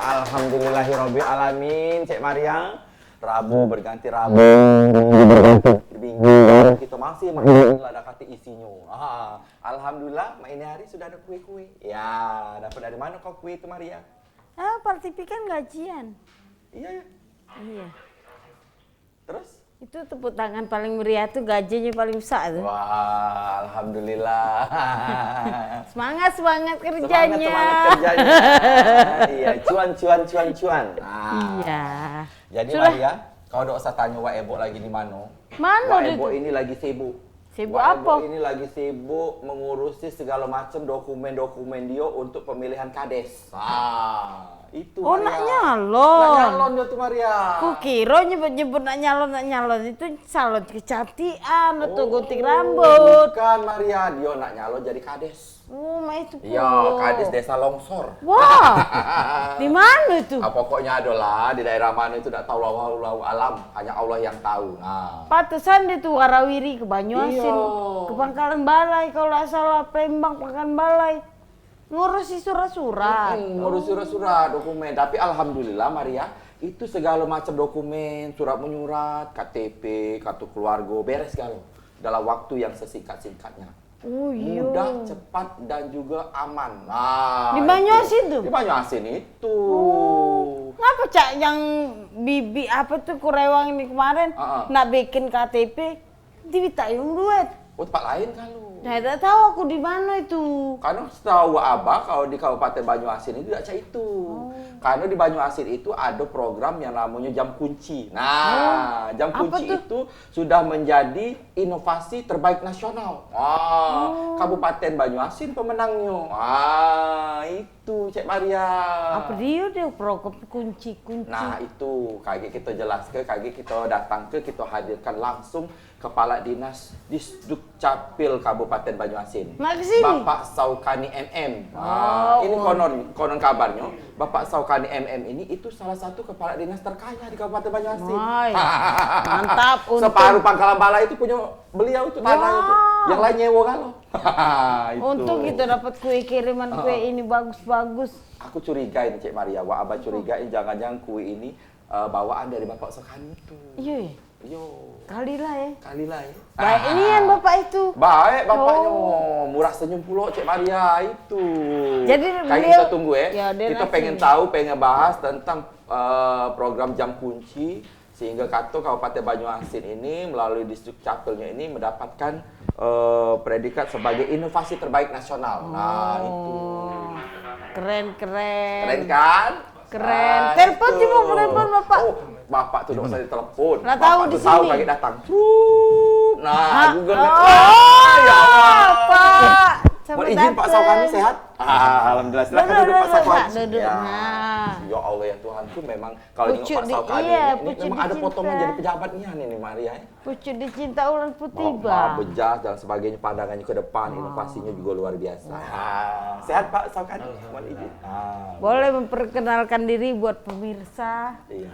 Alhamdulillahirobbil alamin, Cek Maria. Rabu berganti Rabu, Minggu berganti Minggu. Kita masih mendapati isinya. Alhamdulillah, ini hari sudah ada kue-kue. Ya, dapat dari mana kau kue itu, Maria? Partipi kan gajian. Iya ya. Iya. Terus? Itu tepuk tangan paling meriah tuh gajinya paling besar tuh. Wah, alhamdulillah. Semangat kerjanya. Semangat kerjanya. Iya, cuan. Iya. Jadi Sudah. Maria, kau udah usah tanya Wak Ebo lagi di mana. Mana Wak dia Ebo tuh? ini lagi sibuk. Sibuk Wak apa? Ebo ini lagi sibuk mengurusi segala macam dokumen-dokumen dia untuk pemilihan kades. Itu Oh, Maria. nak nyalon. Nak nyalon dia tuh Maria. Kukira nyebut nak nyalon itu salon kecantikan atau gunting rambut. Bukan Maria, dia nak nyalon jadi kades. Oh, mah itu pun. Iya, kades desa Longsor. Wah, di mana itu? Pokoknya adalah di daerah mana itu tidak tahu Allah alam, hanya Allah yang tahu. Nah, Pantesan dia tuh warawiri ke Banyuasin, Iya. ke Pangkalan Balai, kalau nggak salah Palembang Pangkalan Balai. Ngurusi surat-surat. ngurus surat-surat dokumen. Tapi alhamdulillah Maria, itu segala macam dokumen, surat menyurat, KTP, kartu keluarga, beres segala dalam waktu yang sesingkat-singkatnya. Oh iya. Mudah, cepat dan juga aman. Nah, Di Banyuasin tuh? Di Banyuasin itu. Ngapa Cak yang bibi apa tuh kurewang ini kemarin nak bikin KTP ditayung duit. Oh, tempat lain kalau. Nah, tidak tahu aku di mana itu. Karena setahu Abah kalau di Kabupaten Banyuasin itu tidak cak itu. Karena di Banyuasin itu ada program yang namanya jam kunci. Nah, jam Apa kunci tuh? itu sudah menjadi inovasi terbaik nasional. Kabupaten Banyuasin pemenangnya. Itu Cek Maria. Apa dia program kunci. Nah, itu kayak kita jelaskan, kayak kita datang kita hadirkan langsung Kepala Dinas Disdukcapil Kabupaten Banyuasin. Nak kesini? Bapak Saukani MM. Ini konon kabarnya Bapak Saukani MM ini itu salah satu kepala dinas terkaya di Kabupaten Banyuasin. Wah, mantap. Separuh Pangkalan Balai itu punya beliau itu tanah itu. Yang lain nyewa kalau. Untung kita dapat kue kiriman kue ini bagus-bagus. Aku curiga ini Cek Maria, Abah curiga ini jangan-jangan kue ini bawaan dari Bapak Saukani itu. Iya. Yo. Kalilah ya. Baik Ini yang bapak itu. Baik bapaknya, murah senyum pulau Cek Maria itu. Jadi kayak beliau- kita tunggu Ya, dia kita nasi. pengen tahu, pengen bahas tentang program jam kunci sehingga kata Kabupaten Banyuasin ini melalui Disdukcapilnya ini mendapatkan predikat sebagai inovasi terbaik nasional. Nah itu Keren. keren kan? Keren. Telepon itu. coba telepon bapak. Oh, bapak tuh udah usah ditelepon. Lah, tahu Bapak di tuh tahu sini. kaget datang. Nah, Google Oh, ya Allah. Pak. Mohon izin Pak Saukani sehat? Alhamdulillah. Silakan duduk Pak Saukani. Duduk. Ya. Nah. Ya Allah ya Tuhanku, memang kalau Pucuk nengok Pak di- Saukani iya, ini pucuk memang ada dicinta. potongan jadi pejabatnya nih Maria. Pucuk dicinta ulang putih, Maaf Bang. bejas dan sebagainya, pandangannya ke depan, inovasinya juga luar biasa. Sehat Pak Saukani? Mohon izin. Boleh memperkenalkan diri buat pemirsa. Iya.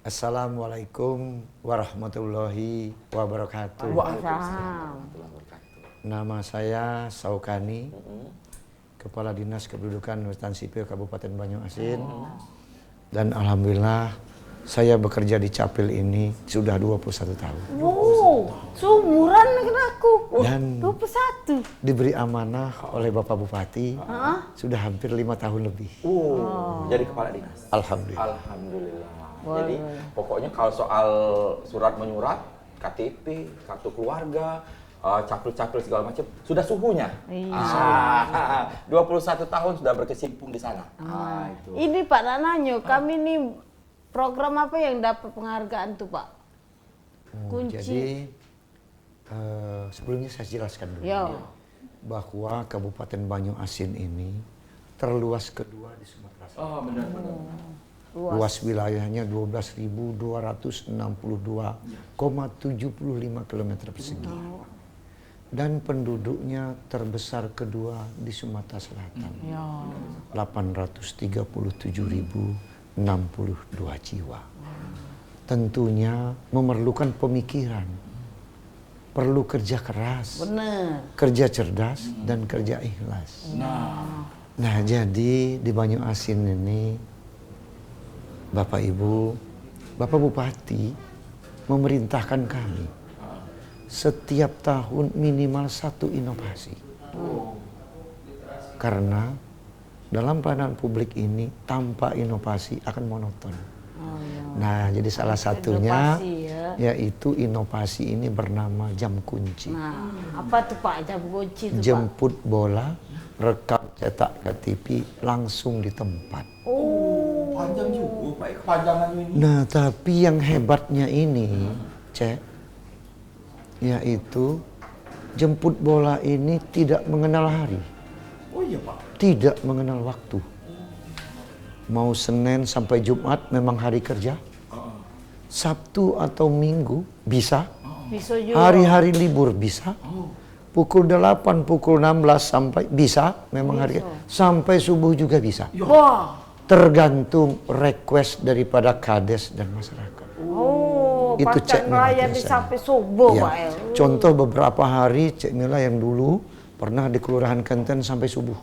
Assalamualaikum warahmatullahi wabarakatuh. Waalaikumsalam. Nama saya Saukani, Kepala Dinas Kependudukan Hutan Sipil Kabupaten Banyuasin. Dan alhamdulillah saya bekerja di Capil ini sudah 21 tahun. Wow, seumuran dengan aku. Dan 21. diberi amanah oleh Bapak Bupati sudah hampir 5 tahun lebih. Jadi kepala dinas. Alhamdulillah. Alhamdulillah. Boleh, Jadi pokoknya kalau soal surat menyurat, KTP, kartu keluarga, capil-capil segala macam sudah suhunya. Iya. 21 tahun sudah berkecimpung di sana. Itu. Ini Pak Nananyo, kami nih program apa yang dapat penghargaan tuh Pak? Kunci. Jadi sebelumnya saya jelaskan dulu Yo. bahwa Kabupaten Banyuasin ini terluas kedua di Sumatera Selatan. Oh, benar. Luas wilayahnya 12.262,75 km persegi. Dan penduduknya terbesar kedua di Sumatera Selatan. 837.062 jiwa. Tentunya memerlukan pemikiran, perlu kerja keras, Bener. kerja cerdas, dan kerja ikhlas. Nah, jadi di Banyu-Asin ini, Bapak Ibu, Bapak Bupati memerintahkan kami setiap tahun minimal 1 inovasi. Karena dalam pelayanan publik ini tanpa inovasi akan monoton. Nah, jadi salah satunya yaitu inovasi ini bernama jam kunci. Nah, apa tuh Pak jam kunci itu Pak? Jemput bola, rekam cetak KTP langsung di tempat. Panjang juga Pak, kepanjangannya ini. Nah, tapi yang hebatnya ini, Cek, yaitu jemput bola ini tidak mengenal hari. Oh iya Pak. Tidak mengenal waktu. Mau Senin sampai Jumat memang hari kerja. Sabtu atau Minggu bisa. Bisa juga. Hari-hari libur bisa. Pukul 8, pukul 16 sampai bisa. Memang hari sampai subuh juga bisa. Wah. Tergantung request daripada kades dan masyarakat. Itu Cek Mila melayani biasanya. sampai subuh Ya. Pak ya. Contoh beberapa hari Cek Mila yang dulu pernah di Kelurahan Kenten sampai subuh.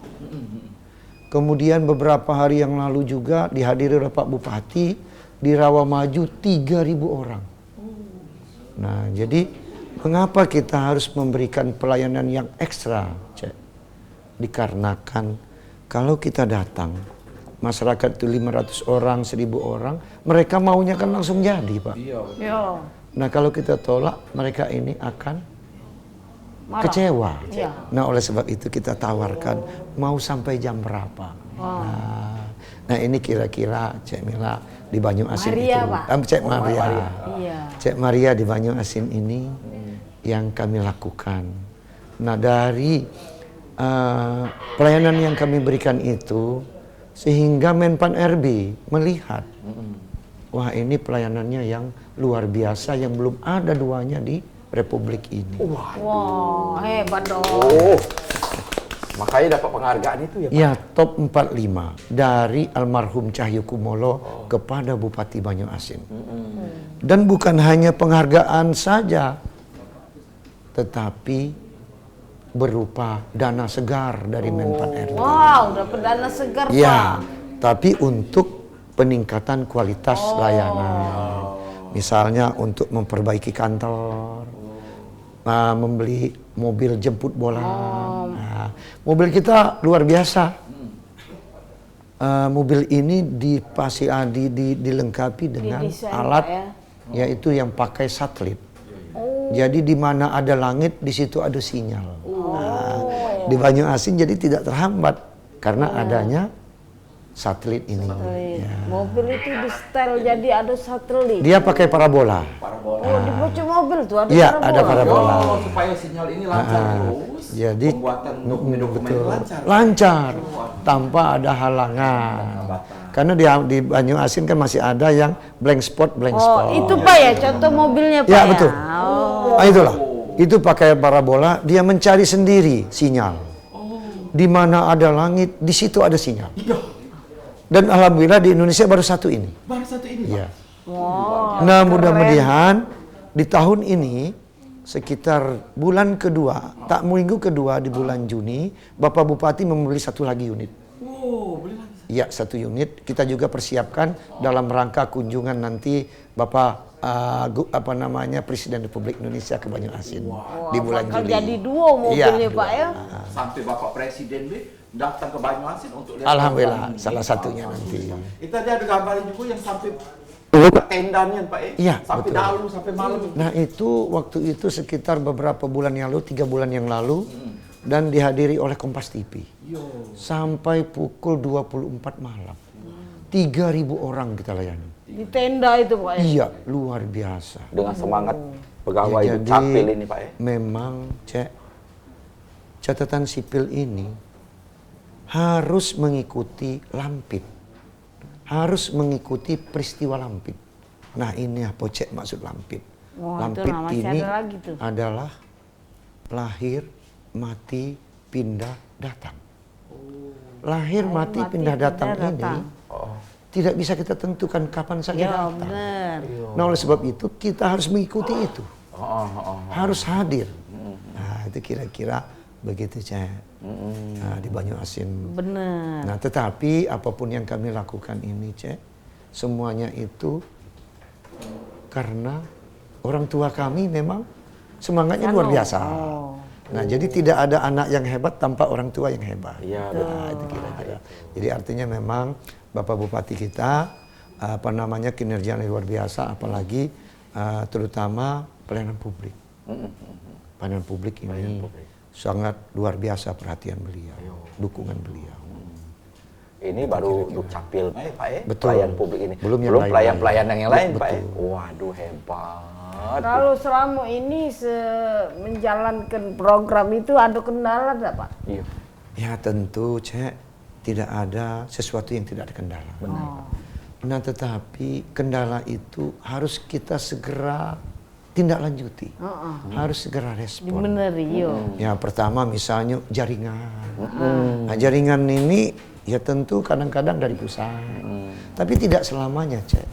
Kemudian beberapa hari yang lalu juga dihadiri oleh Pak Bupati di Rawamaju 3.000 orang. Nah, jadi mengapa kita harus memberikan pelayanan yang ekstra, Cek? Dikarenakan kalau kita datang, masyarakat itu 500 orang, 1.000 orang, mereka maunya kan langsung jadi, Pak. Iya. Nah, kalau kita tolak, mereka ini akan Marah. kecewa. Iya. Nah, oleh sebab itu kita tawarkan mau sampai jam berapa. Nah, ini kira-kira Cek Mila di Banyu-Asin Maria, itu. Pak. Cek Maria. Iya. Cek Maria di Banyu-Asin ini yang kami lakukan. Nah, dari pelayanan yang kami berikan itu sehingga Menpan RB melihat wah, ini pelayanannya yang luar biasa yang belum ada duanya di Republik ini. Wah, hebat dong. Makanya dapat penghargaan itu ya Pak? Ya, top 45 dari almarhum Cahyo Kumolo kepada Bupati Banyu-Asin. Dan bukan hanya penghargaan saja, tetapi berupa dana segar dari Menpan RB. Wow, dapat dana segar Pak. Ya, tapi untuk peningkatan kualitas layanan. Misalnya untuk memperbaiki kantor, membeli mobil jemput bola. Nah, mobil kita luar biasa. Mobil ini dilengkapi dengan Didesain, alat Pak, yaitu yang pakai satelit. Jadi di mana ada langit, di situ ada sinyal. Nah, di Banyu-Asin jadi tidak terhambat karena adanya satelit ini. Ya. Mobil itu di setel jadi ada satelit. Dia pakai parabola. Oh, di bocor mobil tuh ada Iya, parabola. ada parabola. Supaya sinyal ini lancar terus. Jadi Pembuatan dokumen-dokumen betul, lancar. lancar tanpa ada halangan. Karena di Banyu-Asin kan masih ada yang blank spot. Oh, itu Pak ya, contoh mobilnya Pak Ya, ya? betul. Oh. Nah, itulah. Itu pakai parabola, dia mencari sendiri sinyal. Di mana ada langit, di situ ada sinyal. Dan alhamdulillah di Indonesia baru satu ini. Baru satu ini Pak? Iya. Wow, Nah, mudah-mudahan di tahun ini sekitar bulan kedua, minggu kedua di bulan Juni, Bapak Bupati membeli satu lagi unit. Boleh lagi. Ya, satu unit. Kita juga persiapkan dalam rangka kunjungan nanti Bapak Presiden Republik Indonesia ke Banyu-Asin di bulan bakal Juli. jadi dua mobilnya Pak ya? Sampai Bapak Presiden datang ke Banyu-Asin untuk lihat. Alhamdulillah, salah satunya nanti. Itu tadi ada gambaran juga yang sampai tendanya Pak Iya, sampai betul. dalam sampai malam. Nah, itu waktu itu sekitar beberapa bulan yang lalu, 3 bulan yang lalu, dan dihadiri oleh Kompas TV. Sampai pukul 24 malam. 3.000 orang kita layani. Di tenda itu Pak ya? Iya, luar biasa. Dengan semangat pegawai Ya, di capil ini Pak ya. Memang, Cek, catatan sipil ini harus mengikuti Lampit. Harus mengikuti peristiwa Lampit. Nah, ini apa Cek maksud Lampit? Wah, itu Lampit masih ini ada lagi tuh. adalah lahir, mati, pindah, datang. Lahir, mati, pindah, datang ini tidak bisa kita tentukan kapan saja Ya datang. benar. Nah, oleh sebab itu kita harus mengikuti itu. Harus hadir. Nah, itu kira-kira begitu Cek. Nah, di Banyuasin. Bener. Nah, tetapi apapun yang kami lakukan ini Cek, semuanya itu karena orang tua kami memang semangatnya luar biasa. Nah, jadi tidak ada anak yang hebat tanpa orang tua yang hebat. Iya, Nah, itu kira-kira. Jadi artinya memang Bapak Bupati kita kinerjanya luar biasa, apalagi terutama pelayanan publik. Pelayanan publik ini sangat luar biasa perhatian beliau, dukungan beliau. Ini baru Dukcapil, Pak Betul. Pelayan publik ini. Belum yang pelayan-pelayan yang lain, Pak. Betul. Waduh, hebat. Kalau selama ini menjalankan program itu ada kendala enggak, Pak? Iya. Ya tentu Cek, tidak ada sesuatu yang tidak ada kendala. Nah, tetapi kendala itu harus kita segera tindak lanjuti. Harus segera respon. Bener, iya. Ya pertama misalnya jaringan. Nah, jaringan ini ya tentu kadang-kadang dari pusat. Tapi tidak selamanya Cek.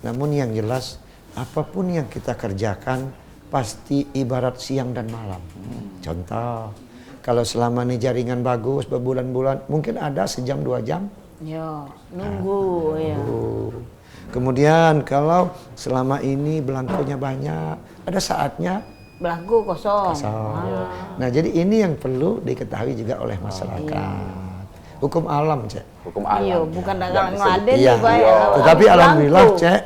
Namun yang jelas apapun yang kita kerjakan pasti ibarat siang dan malam. Contoh, kalau selama ini jaringan bagus berbulan-bulan, mungkin ada sejam 2 jam. Ya, nunggu ya. Kemudian kalau selama ini belangkonya banyak, ada saatnya Belangku kosong. Nah, jadi ini yang perlu diketahui juga oleh masyarakat. Hukum alam, Cek. Hukum alam. Iya, bukan dagang ngeladen Iya. nih, Pak. Tetapi alhamdulillah, Cek,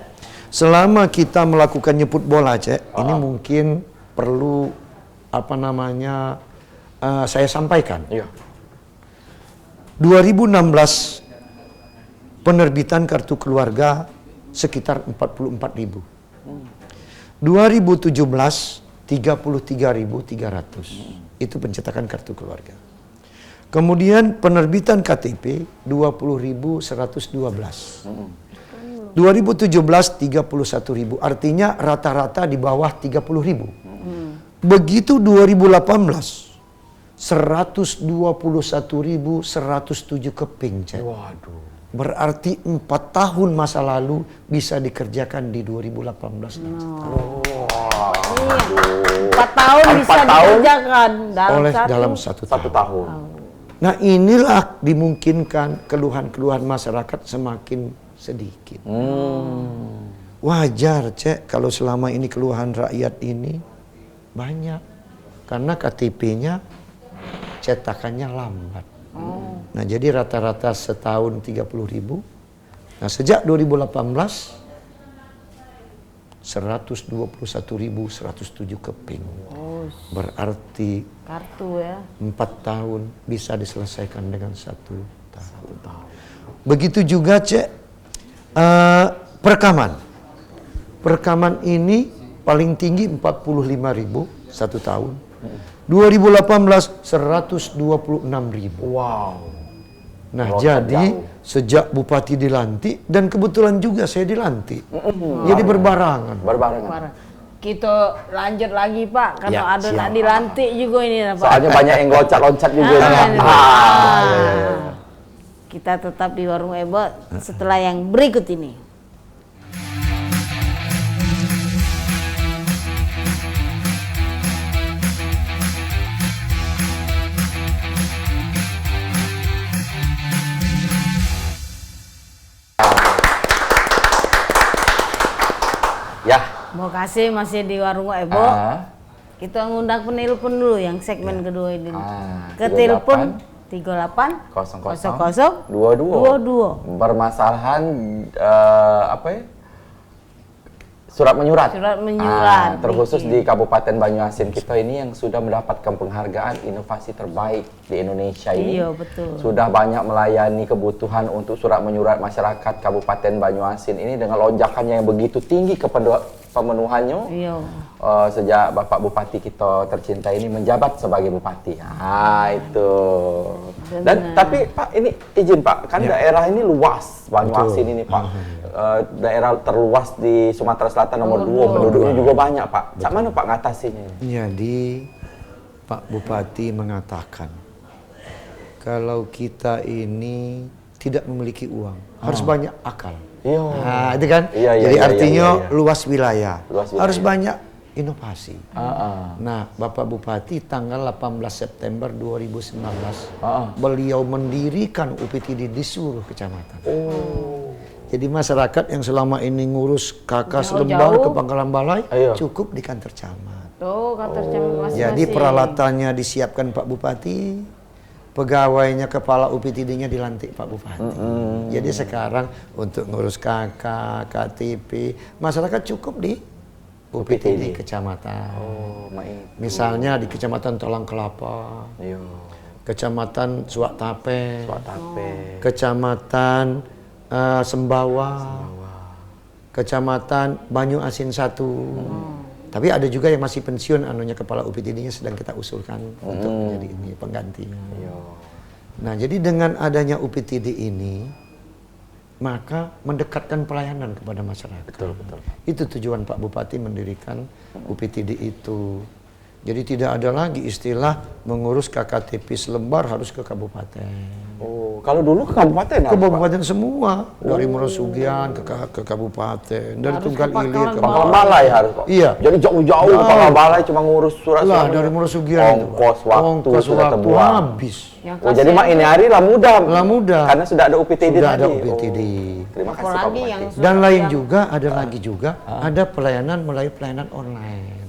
selama kita melakukan nyebut bola, Cek, ini mungkin perlu saya sampaikan. Iya. 2016 penerbitan kartu keluarga sekitar 44.000. 2017 33.300. Itu pencetakan kartu keluarga. Kemudian penerbitan KTP 20.112. 2017 31.000. Artinya rata-rata di bawah 30.000. Begitu 2018 121.107 keping, Cek. Waduh. Berarti 4 tahun masa lalu bisa dikerjakan di 2018. Wah. 4 tahun bisa dikerjakan dalam satu tahun. Nah, inilah dimungkinkan keluhan-keluhan masyarakat semakin sedikit. Wajar, Cek, kalau selama ini keluhan rakyat ini banyak. Karena KTP-nya cetakannya lambat. Nah, jadi rata-rata setahun 30.000. Nah, sejak 2018 121.107 keping. Berarti kartu ya. 4 tahun bisa diselesaikan dengan 1 tahun. Begitu juga, Cek, perekaman. Perekaman ini paling tinggi 45.000 1 tahun. 2018 126.000. Wow. Nah, jadi sejak Bupati dilantik dan kebetulan juga saya dilantik. Jadi berbarengan. Kita lanjut lagi, Pak, karena Ya, ada siap. nak dilantik juga ini, Pak. Soalnya banyak yang loncat-loncat juga. Kita tetap di Warung Ebo setelah yang berikut ini. Ya. Mau kasih masih di Warung Ebo. Kita ngundang penelpon dulu yang segmen kedua ini. Ke telepon 38 00 22. Bermasalahan surat menyurat. Surat menyurat. Terkhusus di Kabupaten Banyuasin kita ini yang sudah mendapatkan penghargaan inovasi terbaik di Indonesia ini. Iya, betul. Sudah banyak melayani kebutuhan untuk surat menyurat masyarakat Kabupaten Banyuasin ini dengan lonjakannya yang begitu tinggi pemenuhannya. Iya. Sejak Bapak Bupati kita tercinta ini menjabat sebagai Bupati. Itu. Dan tapi Pak, ini izin Pak, kan daerah ini luas, Banyuasin ini Pak. Daerah terluas di Sumatera Selatan nomor 2, penduduknya juga banyak Pak. Cak mana Pak ngatasinya? Jadi Pak Bupati mengatakan kalau kita ini tidak memiliki uang, harus banyak akal. Iya. Nah, itu kan. Iya, jadi iya, artinya iya. luas wilayah. Luas wilayah. Harus banyak inovasi. Nah, Bapak Bupati tanggal 18 September 2019 beliau mendirikan UPTD di seluruh kecamatan. Jadi masyarakat yang selama ini ngurus KK selembar ke Pangkalan Balai cukup di kantor camat. Kantor camat masing-masing. Jadi peralatannya disiapkan Pak Bupati, pegawainya kepala UPTD-nya dilantik Pak Bupati. Jadi sekarang untuk ngurus KK, KTP, masyarakat cukup di UPTD kecamatan. Misalnya di Kecamatan Tolang Kelapa, Kecamatan Suak Tape, Kecamatan Sembawa, Kecamatan Banyu Asin 1. Tapi ada juga yang masih pensiun anunya kepala UPTD-nya sedang kita usulkan untuk menjadi ini penggantinya. Nah, jadi dengan adanya UPTD ini maka mendekatkan pelayanan kepada masyarakat. Betul. Itu tujuan Pak Bupati mendirikan UPTD itu. Jadi tidak ada lagi istilah mengurus KKTP selembar harus ke kabupaten. Kalau dulu ke kabupaten? Ke kabupaten semua, dari Muarasugian ke kabupaten, dari Tunggal Ilir ke Pangkalan Balai harus Pak. Iya. Jadi jauh-jauh ke Pangkalan Balai cuma ngurus surat. Lah dari Muarasugian itu. Ongkos waktu habis. Jadi Mak ini hari lah mudah. Karena sudah ada UPTD sudah tadi. ada UPTD. Terima kasih Pak Bupati. Dan lain juga, ada pelayanan melalui pelayanan online.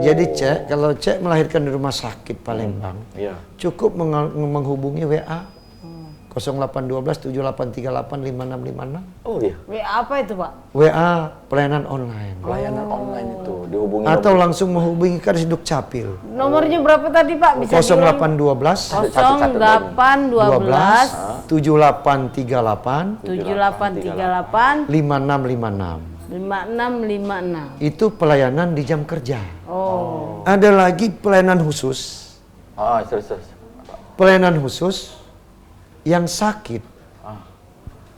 Jadi kalau cek melahirkan di rumah sakit Palembang, cukup menghubungi WA 0812 7838 5656. WA apa itu Pak? WA pelayanan online. Pelayanan online itu dihubungi. Atau langsung menghubungi Kadisduk Capil. Nomornya berapa tadi Pak? Bisa 0812 0812 7838 7838 5656. 5656. Itu pelayanan di jam kerja. Ada lagi pelayanan khusus. Pelayanan khusus yang sakit,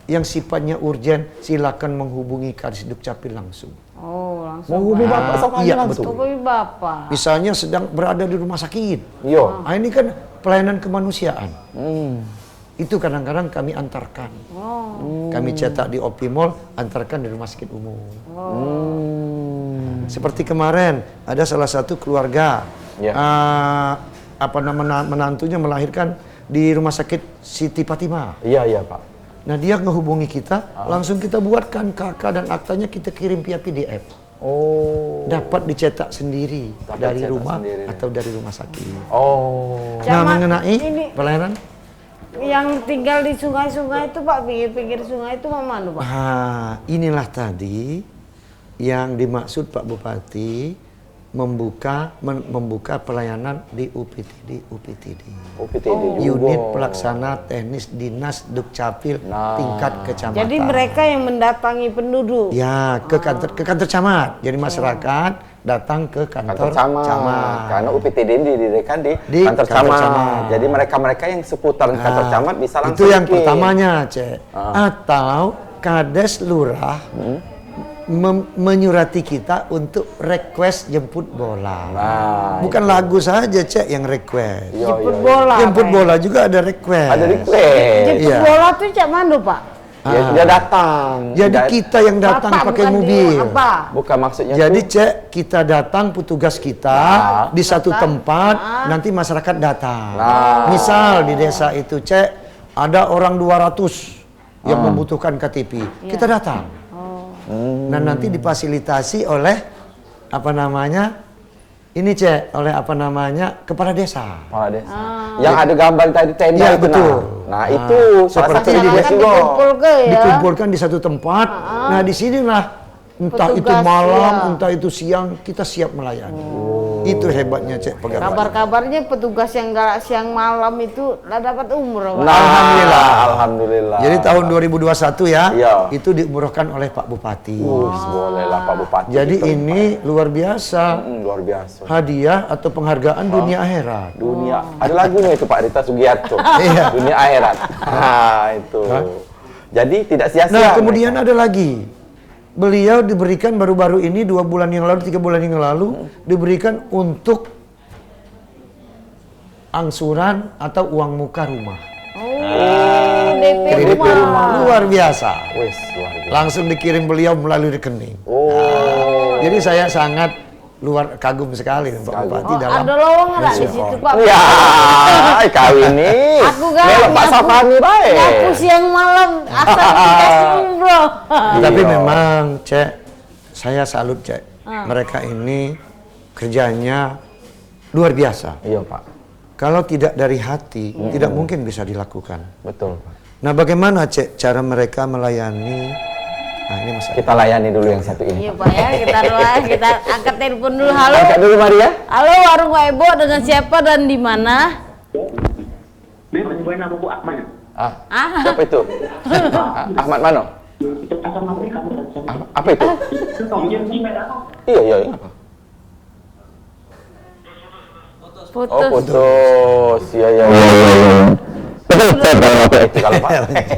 yang sifatnya urgen, silakan menghubungi Kadisduk Capil langsung. Langsung. Menghubungi Bapak Iya, langsung. Menghubungi Bapak. Misalnya sedang berada di rumah sakit. Ini kan pelayanan kemanusiaan. Itu kadang-kadang kami antarkan. Kami cetak di OP Mall, antarkan di rumah sakit umum. Seperti kemarin ada salah satu keluarga, menantunya melahirkan di rumah sakit Siti Fatimah. Iya Pak. Nah dia ngehubungi kita, langsung kita buatkan KK dan aktanya kita kirim via PDF. Dapat dicetak sendiri dari rumah atau dari rumah sakit. Nah mengenai pelayanan yang tinggal di sungai-sungai itu Pak, pinggir-pinggir sungai itu mana Pak? Inilah tadi yang dimaksud Pak Bupati membuka pelayanan di UPTD Unit Pelaksana Teknis Dinas Dukcapil tingkat kecamatan. Jadi mereka yang mendatangi penduduk. Ya, ke kantor camat. Jadi masyarakat datang ke kantor camat. Karena UPTD ini didirikan di kantor camat. Jadi mereka-mereka yang seputar kantor camat bisa langsung. Itu yang pertamanya, Cek. Atau Kades Lurah menyurati kita untuk request jemput bola. Bukan lagu saja Cek yang request. Jemput bola juga ada request. Jemput bola tuh Cek mana Pak? Dia datang. Jadi kita yang datang pakai mobil. Bukan maksudnya. Jadi Cek kita datang petugas kita di satu tempat, nanti masyarakat datang. Misal di desa itu Cek ada orang 200 yang membutuhkan KTP. Kita datang. Nah nanti difasilitasi oleh kepala desa. Yang ada gambar tadi tenda itu. Betul. Nah itu seperti di desa dikumpulkan di satu tempat. Nah disinilah entah itu malam, entah itu siang kita siap melayani. Itu hebatnya Cek pegawai. Kabar-kabarnya petugas yang galak siang malam itu lah dapat umroh. Alhamdulillah. Jadi tahun 2021 itu diumrohkan oleh Pak Bupati. Bolehlah Pak Bupati. Jadi ini luar biasa. Luar biasa. Hadiah atau penghargaan dunia akhirat. Ada lagunya itu Pak Rita Sugiarto. Dunia akhirat. Itu. Jadi tidak sia-sia. Nah kemudian ada lagi. Beliau diberikan baru-baru ini 2 bulan yang lalu, 3 bulan yang lalu diberikan untuk angsuran atau uang muka rumah. DP rumah. Luar biasa. Luar biasa. Langsung dikirim beliau melalui rekening. Jadi saya sangat luar kagum sekali Pak Bupati dalam ada lowongan nggak di situ Pak? Ya, kau ini. Aku kan melok Pak Safani baik. Aku siang malam asal dikasih umroh. Tapi memang Cek, saya salut Cek. Mereka ini kerjanya luar biasa. Iya Pak. Kalau tidak dari hati, tidak mungkin bisa dilakukan. Betul Pak. Nah bagaimana Cek cara mereka melayani? Nah ini masalah. Kita layani dulu yang satu ini. Iya Pak ya, kita angkat telepon dulu. Halo. Angkat dulu Maria. Halo, warung Ebo dengan siapa dan di mana? Gue nama Bu Ahmad. Siapa itu? Ahmad Mano? Apa itu? Iya, iya. Apa? Putus. Oh, putus. Iya, iya. Itu kalau Pak.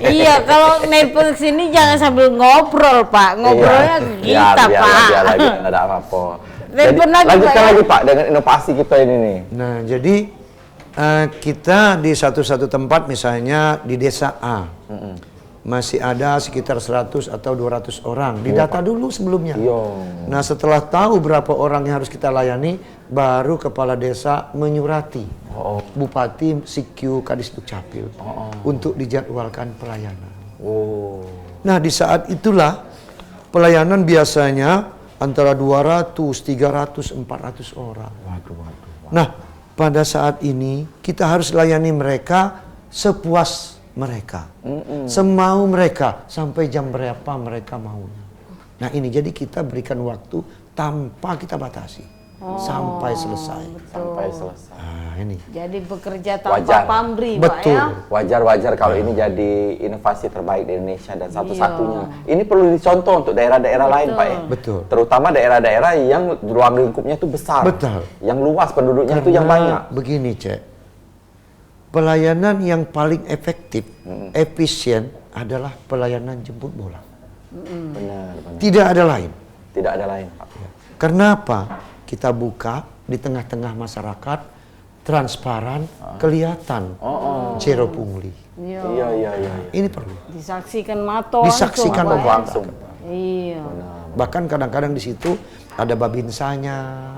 Iya, kalau nelpon ke sini jangan sambil ngobrol Pak. Ngobrolnya kita Pak. Biar lagi, ada apa-apa. Nelpon lagi, lanjutkan Pak, ya? lagi Pak dengan inovasi kita ini nih. Nah jadi kita di satu tempat misalnya di desa A. Masih ada sekitar 100 atau 200 orang. Didata dulu sebelumnya. Iya. Nah setelah tahu berapa orang yang harus kita layani, baru kepala desa menyurati Bupati, Sikyu, Kadis Dukcapil untuk dijadwalkan pelayanan. Nah di saat itulah pelayanan biasanya antara 200, 300, 400 orang. Nah pada saat ini kita harus layani mereka sepuas mereka, semau mereka, sampai jam berapa mereka maunya. Nah ini jadi kita berikan waktu tanpa kita batasi sampai selesai. Sampai selesai. Nah ini. Jadi bekerja tanpa Wajar. pamrih Pak Betul. ya. Wajar-wajar kalau ini jadi inovasi terbaik di Indonesia dan satu-satunya. Ini perlu dicontoh untuk daerah-daerah lain Pak ya. Betul. Terutama daerah-daerah yang ruang lingkupnya itu besar. Betul. Yang luas penduduknya itu yang banyak. Begini Cek, pelayanan yang paling efektif, efisien adalah pelayanan jemput bola. Benar. Tidak ada lain. Tidak ada lain Pak. Karena apa? Kita buka di tengah-tengah masyarakat, transparan, kelihatan, zero pungli. Iya. Ini perlu. Disaksikan mata Disaksikan Pak, ya. Langsung. Iya. Bahkan kadang-kadang di situ ada babinsanya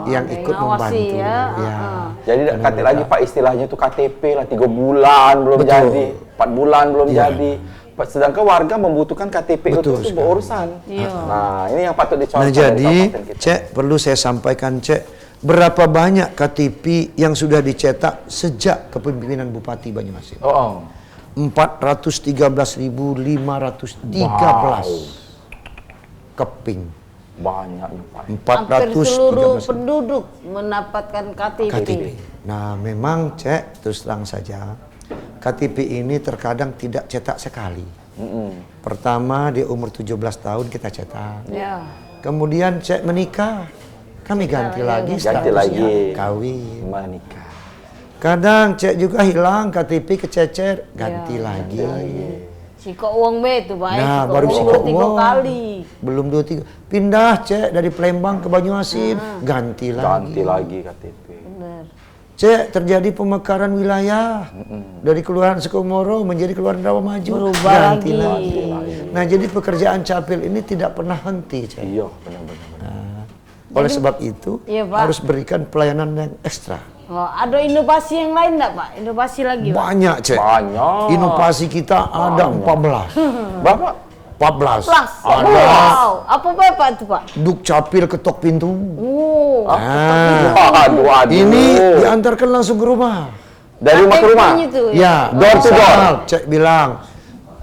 yang ikut ngawasi membantu. ya. Jadi kata lagi Pak istilahnya itu KTP lah 3 bulan belum Betul. jadi, 4 bulan belum Iya. jadi. Sedangkan warga membutuhkan KTP Betul itu sekali. berurusan. Iya. Nah ini yang patut dicontoh. Nah dari jadi kabupaten kita. Cek, perlu saya sampaikan Cek, berapa banyak KTP yang sudah dicetak sejak kepemimpinan Bupati Banyuasin? 413.513 keping. Banyaknya Pak. Hampir seluruh 413. penduduk mendapatkan KTP. KTP. Nah, memang Cek, terus terang saja, KTP ini terkadang tidak cetak sekali. Pertama di umur 17 tahun kita cetak. Ya. Kemudian Cek menikah, kami ganti lagi Ganti statusnya lagi. kawin. Menikah. Kadang Cek juga hilang KTP kececer, ganti lagi. Siko uang be itu Pak. Nah, Siko baru uang siko 2-3 uang. kali. Belum 2-3. Pindah Cek dari Palembang ke Banyuasin, ganti lagi. Ganti lagi KTP. Benar. Cek, terjadi pemekaran wilayah dari Kelurahan Sukomoro menjadi Kelurahan Rawamaju, Berubah ganti lagi. Nah, jadi pekerjaan capil ini tidak pernah henti, Cek. Iya, benar-benar. Oleh sebab itu Iya, Pak. harus berikan pelayanan yang ekstra. Oh, ada inovasi yang lain enggak Pak? Inovasi lagi Pak? Banyak, Cek. Banyak. Inovasi kita ada 14. Bapak 14. Plus. Ada Wow. Apa Pak itu Pak? Dukcapil ketok pintu. aduh. Ini diantarkan langsung ke rumah. Dari rumah ke rumah. KTP-nya tuh, Ya, Door to door. misal Cek bilang,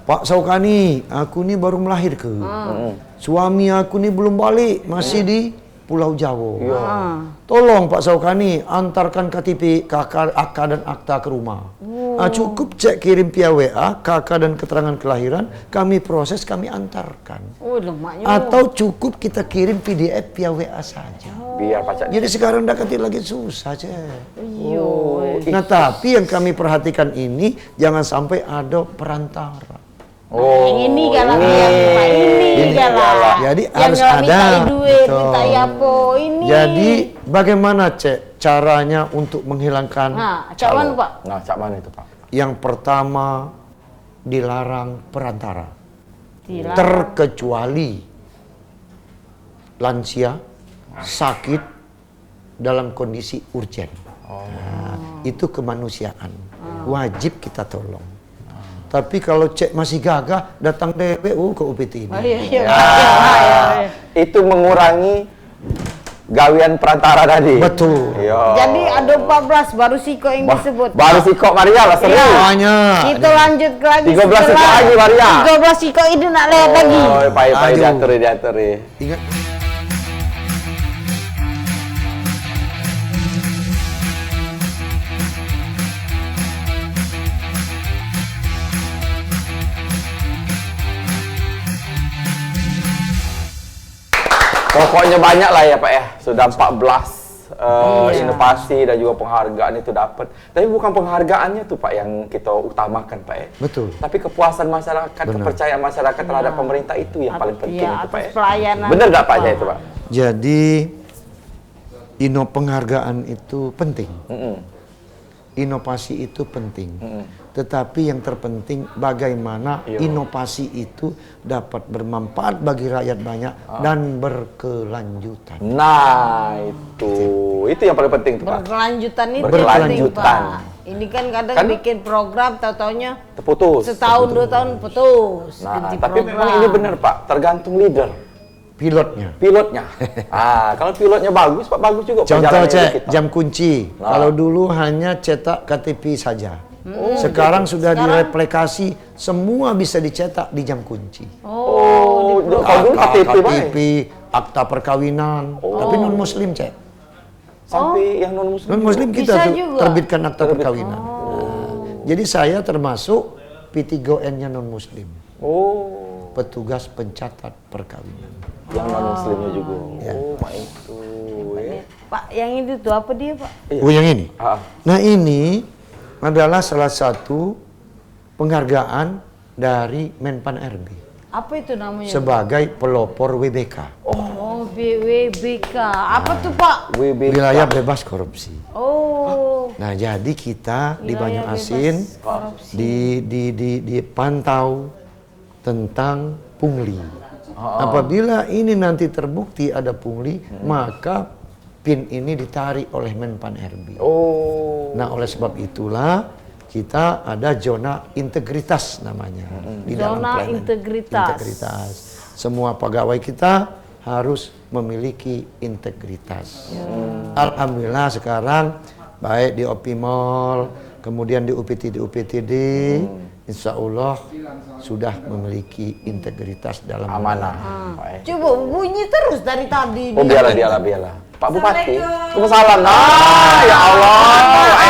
Pak Saukani, aku ini baru melahirkan. Suami aku ini belum balik, masih di Pulau Jawa. Tolong Pak Saukani, antarkan KTP, KK, AK dan akta ke rumah. Cukup Cek kirim via WA, KK dan keterangan kelahiran, kami proses, kami antarkan. Oh, lemaknya. Atau cukup kita kirim PDF via WA saja. Biar pacar. Jadi sekarang udah lagi susah, Cek. Iya. Nah, tapi yang kami perhatikan ini jangan sampai ada perantara. Yang ini galak yang Pak ini galak. Jadi yang harus galak ada. minta duit, Betul. minta yapo ini. Jadi bagaimana Cek caranya untuk menghilangkan? Nah, cak mana Pak? Nah, cak mana itu Pak? Yang pertama dilarang perantara. Dilarang. Terkecuali lansia, sakit dalam kondisi urgen. Nah, itu kemanusiaan. Wajib kita tolong. Tapi kalau cek masih gagah, datang DPU ke UPT ini. Itu mengurangi gawian perantara tadi. Betul. Jadi ada 14 baru Siko yang disebut. Baru Siko Maria lah seru. Banyak. Kita lanjut ke lagi. 13 Siko lagi Maria. 13 Siko itu nak lihat lagi. Oh, payah diatur. Ingat. Pokoknya banyak lah ya Pak ya. Sudah 14 inovasi dan juga penghargaan itu dapat. Tapi bukan penghargaannya tuh Pak yang kita utamakan Pak ya. Betul. Tapi kepuasan masyarakat, kepercayaan masyarakat terhadap pemerintah itu yang paling penting itu Pak ya. Pelayanan. Benar nggak Pak ya itu Pak? Jadi penghargaan itu penting. Inovasi itu penting. Tetapi yang terpenting bagaimana inovasi itu dapat bermanfaat bagi rakyat banyak dan berkelanjutan. Nah, itu yang paling penting tuh Pak. Berkelanjutan itu Berkelanjutan. penting, Pak. Ini kan kadang bikin program tau-taunya Terputus. setahun 2 tahun putus. Nah, ganti tapi program. memang ini benar Pak, tergantung leader. Pilotnya. Kalau pilotnya bagus Pak, bagus juga Contoh perjalanannya cek kita. jam kunci. Kalau dulu hanya cetak KTP saja. Sekarang sudah direplikasi, semua bisa dicetak di jam kunci. kalau dulu KTP, akta perkawinan, tapi non muslim cek. Sampai yang non muslim. Non muslim kita Bisa tuh juga. terbitkan akta perkawinan. Jadi saya termasuk P3N-nya non muslim. Petugas pencatat perkawinan. Yang non muslimnya juga. Itu ya. Pak, yang itu tuh apa dia Pak? Oh yang ini? Ah. Nah ini adalah salah satu penghargaan dari Menpan RB Apa itu namanya? sebagai pelopor WBK. Oh, WBK. Apa tuh Pak? WBK. Wilayah bebas korupsi. Oh. Nah jadi kita di Wilayah Banyuasin bebas korupsi. dipantau tentang pungli. Apabila ini nanti terbukti ada pungli, maka PIN ini ditarik oleh Menpan RB. Nah oleh sebab itulah kita ada zona integritas namanya. Di dalam Zona pelayanan. integritas. Semua pegawai kita harus memiliki integritas. Alhamdulillah sekarang baik di OP Mall, kemudian di UPTD, insya Allah sudah memiliki integritas dalam Amanah. Coba bunyi terus dari tadi. Biarlah. Pak Bupati. Waalaikumsalam. Ya Allah.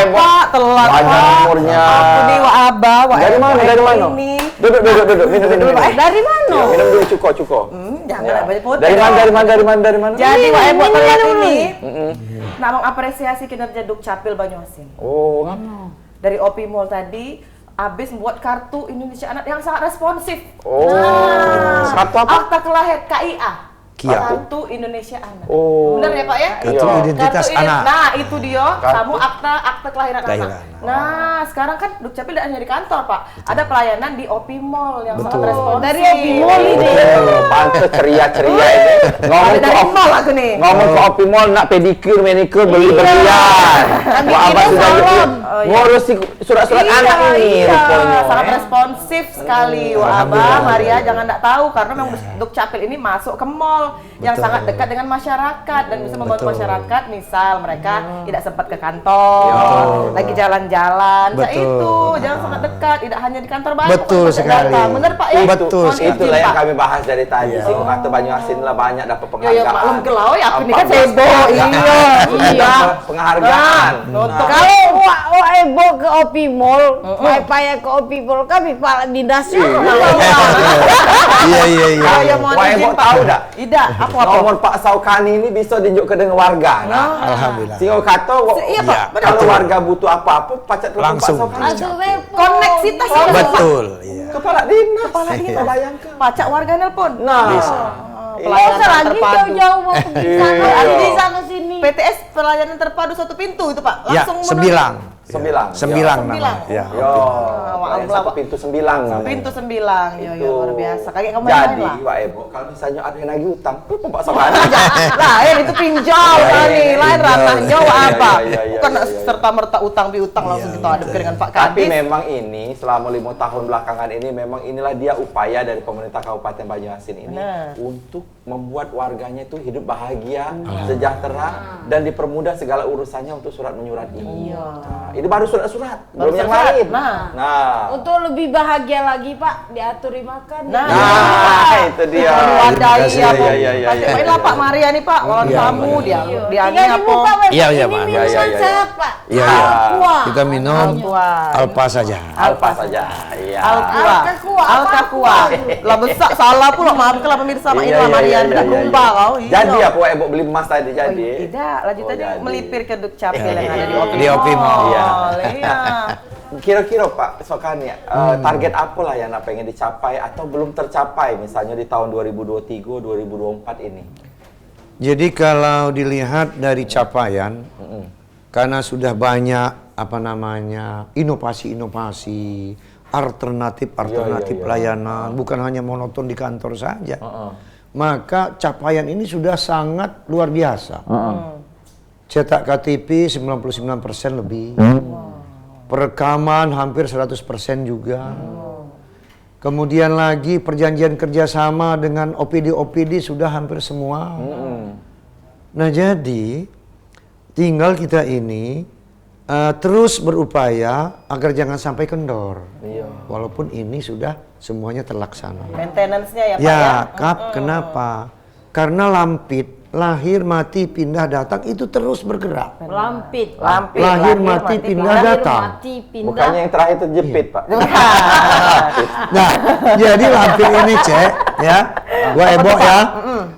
Pak, telat Panjang Pak. umurnya. Aku nih Wak Abah, Wak Dari Ebo, mana? ini. Duduk. Minum. Dari mana? Minum dulu cuko. Jangan banyak putih. Dari mana? Jadi Wak Ebo telat ini. Nak mengapresiasi kinerja Dukcapil Banyuasin. Dari OP Mall tadi habis membuat kartu Indonesia Anak yang sangat responsif. Kartu apa? Akta kelahiran KIA. Kartu Indonesia Anak. Benar ya Pak ya? Kartu identitas anak. Nah itu dia, kamu akta kelahiran anak. Kelahiran. Nah sekarang kan Dukcapil tidak hanya di kantor Pak, ada pelayanan di OP Mall yang sangat responsif. Dari OP Mall ini. Pantes ceria-ceria ini. Dari mall aku nih. Ngomong ke OP Mall nak pedicure, manicure, beli berlian. Wah, Abah sudah ngurus surat-surat anak ini rupanya. Sangat responsif sekali Wak Abah, Maria jangan tak tahu karena memang Dukcapil ini masuk ke mall yang sangat dekat dengan masyarakat dan bisa membantu masyarakat, misal mereka tidak sempat ke kantor, lagi jalan-jalan, itu jangan sangat dekat, tidak hanya di kantor banyak. Betul sekali. Benar Pak ya? Betul sekali. Itulah yang kami bahas dari tadi. Kata Banyuasin lah banyak dapat Ya penghargaan. maklum gelau ya, aku ini kan 14 sebo. Iya. Penghargaan. Kalau Wak Ebo ke OP Mall, payah ke OP Mall kami Pak Dinasnya. Iya. Oh ya mohon Wah, izin Ebo Pak. tahu dah? Tidak, apa? Nomor Pak Saukani ini bisa ditunjuk ke dengan warga. Alhamdulillah. Sehingga kata Iya, Pak. kalau warga butuh apa-apa, pacet telepon Pak Langsung. Saukani. Aduh repot. Koneksitas ya, Pak. Betul. Iya. Kepala dinas. Bayangkan. Pacak warga nelpon. Nah, Masa lagi jauh-jauh mau pergi sana, Iya. di sana sini. PTS pelayanan terpadu satu pintu itu Pak. Ya, Langsung sembilang. Sembilang. Sembilang Sembilang. nama. Ya. Yo, Wah, satu pintu sembilang namanya. Pintu 9. Yo, Itu. luar biasa. Kayak kamu yang Jadi, lain lah. Wak Ebo, kalau misalnya ada yang nagih utang, Pak Sokani. Lain itu pinjol kali, lain ranahnya apa? Iya, Bukan iya. serta merta utang piutang langsung kita hadapkan dengan Pak Tapi Kadis. memang ini selama 5 tahun belakangan ini memang inilah dia upaya dari pemerintah Kabupaten Banyuasin ini Benar. untuk membuat warganya itu hidup bahagia, sejahtera dan dipermudah segala urusannya untuk surat menyurat ini. Nah, ini baru surat-surat, belum yang surat-surat. lain. Nah. Untuk lebih bahagia lagi Pak, diaturi makan. Nah, itu dia. Wadai Terima kasih. ya, Iya. Baiklah Pak Maria nih Pak, lawan Iya, tamu dia. Dia Tinggal apa? dibuka Pak. Iya, iya, Ini Pak. minuman Iya, iya. sehat Pak. Iya, iya. Aqua. Kita minum Alpha. Alpa saja. Alpa saja. Iya. Alkua. Alkakua. Alkakua. Lah besar salah pula, maafkanlah pemirsa Pak, ini lah Marian bedak lumba kau. Jadi apa Ebo beli emas tadi jadi? Tidak, lanjutannya jadi. melipir ke Dukcapil yang ada di Opimol. Di Opimol. Iya. Iya. Kira-kira Pak Sokani, target apa lah yang pengen dicapai atau belum tercapai misalnya di tahun 2023-2024 ini? Jadi kalau dilihat dari capaian, karena sudah banyak inovasi-inovasi, alternatif Iya. pelayanan, bukan hanya monoton di kantor saja. Maka capaian ini sudah sangat luar biasa. Cetak KTP 99% lebih. Perekaman hampir 100% juga. Kemudian lagi perjanjian kerjasama dengan OPD sudah hampir semua. Nah jadi tinggal kita ini terus berupaya agar jangan sampai kendor. Walaupun ini sudah semuanya terlaksana. Maintenance-nya ya Pak Ya, ya. kenapa? Karena Lampit lahir mati pindah datang itu terus bergerak. Lampit. Lahir mati pindah datang. Mati pindah. Bukannya yang terakhir terjepit Pak? Nah, jadi Lampit ini cek ya, gua Ebo ya.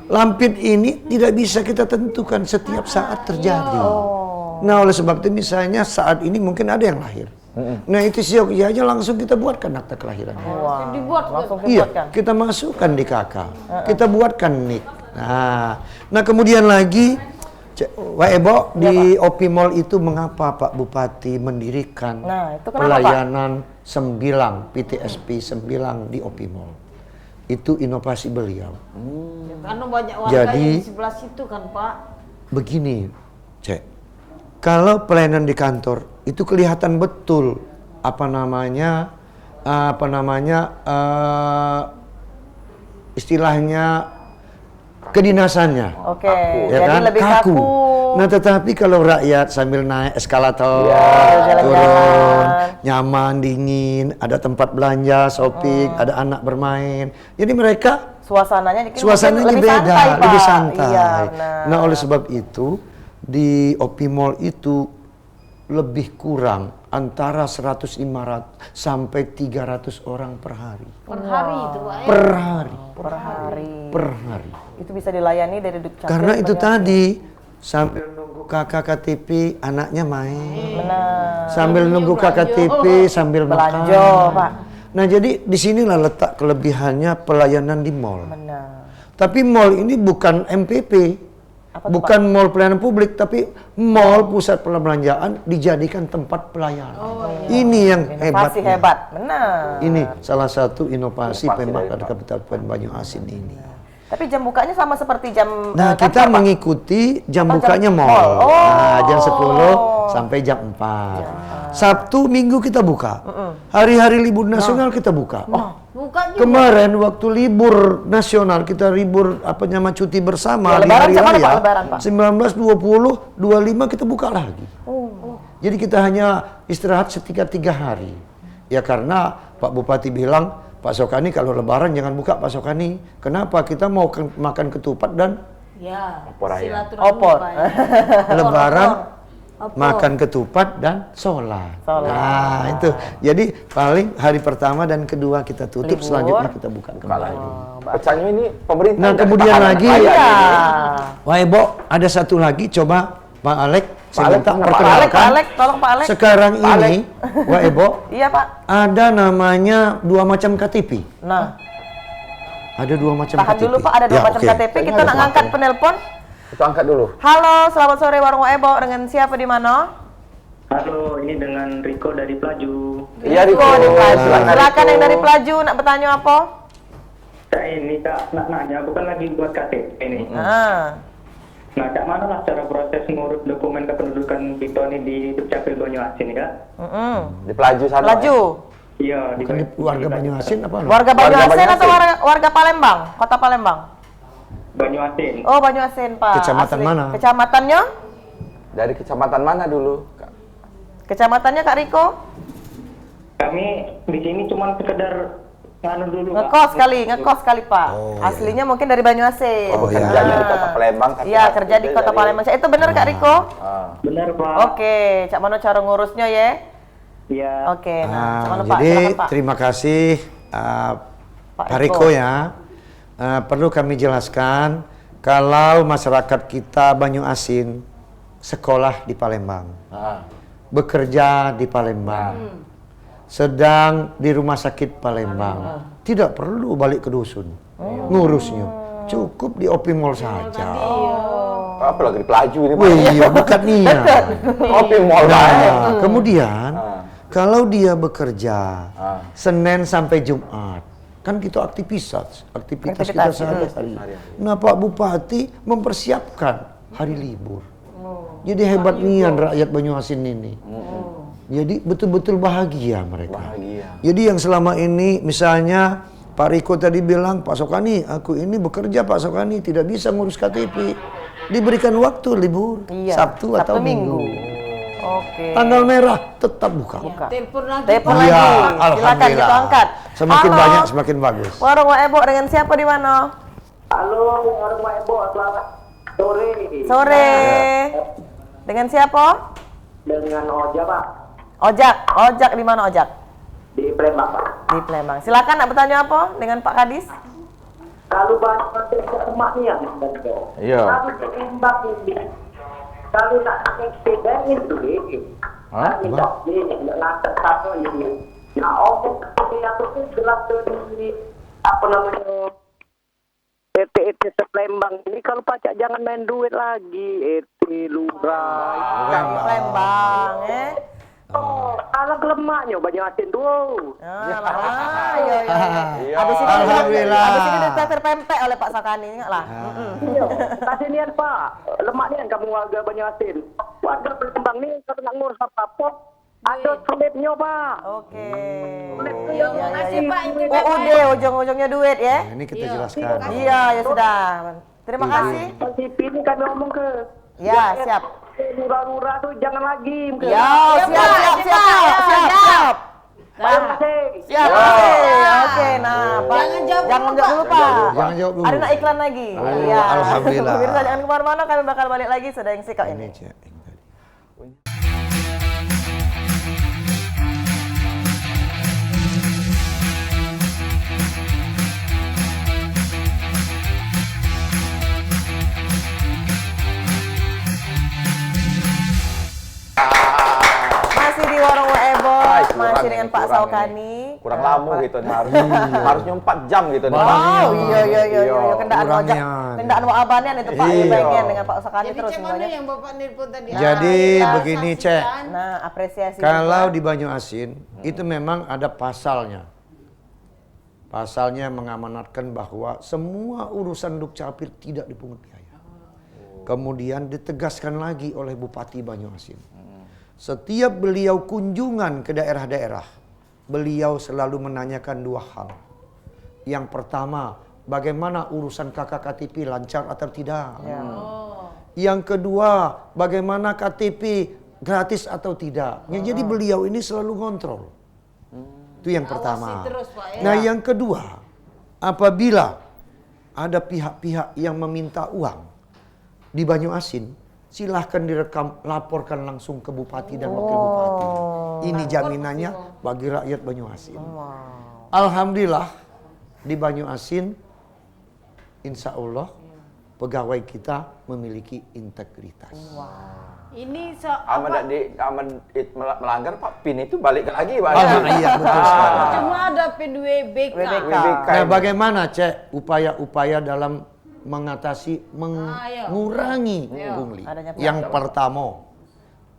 Lampit ini tidak bisa kita tentukan setiap saat terjadi. Nah, oleh sebab itu misalnya saat ini mungkin ada yang lahir. Nah, itu siok aja langsung kita buatkan akta kelahirannya. Dibuat Langsung Iya, dibuatkan. kita masukkan di KK. Kita buatkan nik. Nah kemudian lagi Wak Ebo di Opimol itu mengapa Pak Bupati mendirikan Nah, itu kenapa, pelayanan sembilang PTSP 9 di Opimol? Itu inovasi beliau. Karena banyak warga Jadi- yang di sebelah situ kan Pak. Begini, Cek. Kalau pelayanan di kantor itu kelihatan betul istilahnya kedinasannya. Oke, Ya jadi kan? lebih kaku. Nah, tetapi kalau rakyat sambil naik eskalator, jalan-jalan. turun, nyaman, dingin, ada tempat belanja, shopping, ada anak bermain. Jadi mereka Suasananya lebih beda, santai, Pak. lebih santai. Iya, benar. Nah, oleh sebab itu di Opimol itu lebih kurang antara 100-500 sampai 300 orang per hari. Per hari itu Pak. Per hari. Per hari. Per hari. Itu bisa dilayani dari Dukcapil. Karena itu sebagai- tadi sambil nunggu kakak KTP anaknya main. Benar. Sambil nunggu KTP sambil makan. Belanja, Pak. Nah, jadi disinilah letak kelebihannya pelayanan di mall. Benar. Tapi mall ini bukan MPP. Apa tuh, Bukan mall pelayanan publik, tapi mall pusat perbelanjaan dijadikan tempat pelayanan. Ini yang hebat. Inovasi hebat. Benar. Ini salah satu inovasi Inovasi Pemkab dari Pak. Kabupaten Banyuasin ini. Tapi jam bukanya sama seperti jam Nah, kita kantor, Pak? mengikuti jam Apa, bukanya jam mall. mall? Oh. Nah, jam 10 sampai jam 4. Sabtu, Minggu kita buka. Hari-hari libur nasional kita buka. Bukan juga. Kemarin waktu libur nasional kita libur cuti bersama Ya, di Lebaran hari jam mana, raya. Pak? Lebaran, Pak? 19, 20, 25 kita buka lagi. Jadi kita hanya istirahat sekitar 3 hari. Ya karena Pak Bupati bilang, Pak Sokani kalau Lebaran jangan buka Pak Sokani. Kenapa? Kita mau makan ketupat dan Ya. Opor ayam. Silaturahmi, Opor. Pak. Lebaran Opor. makan ketupat dan sholat. Sholat. Nah itu. Jadi paling hari pertama dan kedua kita tutup, Libur. selanjutnya kita buka Buka kembali. lagi. Pecahnya ini pemerintah. Nah, udah kemudian ketahanan lagi- rakyat Iya. ini. Wah Ibu, ada satu lagi coba Pak Alek, saya Alek, minta Pak perkenalkan. Pak Alek, tolong Pak Alek. Sekarang Pak ini, Wah Ibu, Iya, Pak. ada namanya 2 macam KTP. Nah, Ada 2 macam tahan KTP. dulu Pak, ada 2 Ya, macam oke. KTP. Kita nak ngangkat penelpon. Itu angkat dulu. Halo, selamat sore Warung Ebo. Dengan siapa di mana? Halo, ini dengan Riko dari Pelaju. Iya, Riko Riko. di Pelaju. Silakan, Silakan Riko. yang dari Pelaju nak bertanya apa? Kak ini Kak nak nanya, aku kan lagi buat KTP ini. Nah, Kak mana lah cara proses ngurus dokumen kependudukan kita nih di Dukcapil Banyuasin Kak? Di Pelaju sana. Pelaju. Iya, Bukan di warga Banyuasin apa? Warga Banyuasin Banyuasin. atau warga Palembang? Kota Palembang? Banyuasin. Oh, Banyuasin, Pak. Kecamatan Asli. mana? Kecamatannya? Dari kecamatan mana dulu, Kak? Kecamatannya Kak Riko? Kami di sini cuma sekedar nganu dulu Kak. Ngekos kali Pak. Oh, Aslinya mungkin dari Banyuasin. Oh, iya. Kerjanya di Kota Palembang. tapi Iya, aslinya kerja di Kota dari- Palembang. Itu benar Kak Riko? Ah. Benar Pak. Oke, Cak Mano cara ngurusnya ya? Iya. Oke, nah, Cak Mano Pak, Jadi silakan Pak. terima kasih Pak Pak Riko. Riko ya. Perlu kami jelaskan kalau masyarakat kita Banyuasin sekolah di Palembang, Ah. bekerja di Palembang, sedang di rumah sakit Palembang, tidak perlu balik ke dusun ngurusnya, cukup di OP Mall saja. Apa lagi di Pelaju ini, Pak? Wih, iya, bukan niat. Kopi mall banget. Nah, kemudian Ah. kalau dia bekerja Ah. Senin sampai Jumat, kan kita aktivitas kita Aktivitas, sehari-hari. Nah, Pak Bupati mempersiapkan hari libur. Jadi hebat nian rakyat Banyuasin ini. Jadi betul-betul bahagia mereka. Bahagia. Jadi yang selama ini misalnya Pak Riko tadi bilang, Pak Sokani, aku ini bekerja Pak Sokani, tidak bisa ngurus KTP. Diberikan waktu libur, Iya, Sabtu atau Minggu. Oke. Tanggal merah tetap buka. Telepon lagi. Telepon Iya, lagi. Silakan alhamdulillah. kita angkat. Semakin Halo. banyak semakin bagus. Warung Ebo dengan siapa di mana? Halo, orang Pak Ebo, selamat sore. Sore. Dengan siapa? Dengan Oja Pak, Ojak di mana Ojak? di Palembang Pak. Di Palembang. Silakan nak bertanya apa dengan Pak Kadis? Kalau banyak emak nih ya, Iya. kalau diimbang ini, kalau nak naik sepeda ini duit, Hah? tidak ini, lantas satu ini. Nah, omong aku tuh jelas tuh di apa namanya ET Palembang ini kalau pajak jangan main duit lagi, ET Lurah. Di Palembang, Oh, alang lemaknya Banyuasin tuh. Iya. Iya. Habis ini Alhamdulillah. habis ini terpempek oleh Pak Sakani, ingat lah. Iya, kasihan Pak, lemaknya kamu warga Banyuasin. Warga Palembang nih kalau nak ngurus apa-apa, ada slipnya Pak. Oke. Iya, Makasih Pak. UUD ujung-ujungnya duit ya. Nah, ini kita jelaskan. Iya, ya sudah. Terima kasih. TV ini kami ngomong ke Ya, siap. lurah-lurah tuh jangan lagi. Ya, siap. Bayar kasih. Siap. Oke, nah, Pak. Jangan jawab dulu, Pak. Jangan jawab dulu. Ada nak iklan lagi. Oh, Iya. alhamdulillah. Pemirsa jangan kemana-mana, kami bakal balik lagi sudah yang sikap Ini ini. Cek, yang tadi. Masih di Warung Ebo, Ay, kurang masih ini, dengan Pak kurang Saukani. Kurang lama gitu nih, harusnya 4 jam gitu nih. Oh, iya. Kendaan Kurang wajak, nian. kendaan wabanian itu Pak, Iya. bagian dengan Pak Saukani Jadi terus cek mana semuanya. yang Bapak nelpon tadi? Jadi kita begini, Cek. saksikan. Nah, apresiasi. Kalau di Banyuasin itu memang ada pasalnya. Pasalnya mengamanatkan bahwa semua urusan Dukcapil tidak dipungut biaya. Kemudian ditegaskan lagi oleh Bupati Banyuasin. Setiap beliau kunjungan ke daerah-daerah, beliau selalu menanyakan 2 hal. Yang pertama, bagaimana urusan KKTP lancar atau tidak? Yang kedua, bagaimana KTP gratis atau tidak? Ya, jadi beliau ini selalu kontrol. Itu yang pertama. terus, Pak, ya. Nah, yang kedua, apabila ada pihak-pihak yang meminta uang di Banyuasin, silahkan direkam, laporkan langsung ke Bupati dan Wakil Bupati. Ini jaminannya bagi rakyat Banyuasin. Alhamdulillah di Banyuasin, insya Allah pegawai kita memiliki integritas. Ini melanggar Pak PIN itu balik lagi Pak. Iya, betul sekali. cuma ada P2BK. Nah, bagaimana Cek upaya-upaya dalam mengatasi, mengurangi pungli? Adanya Yang pertama,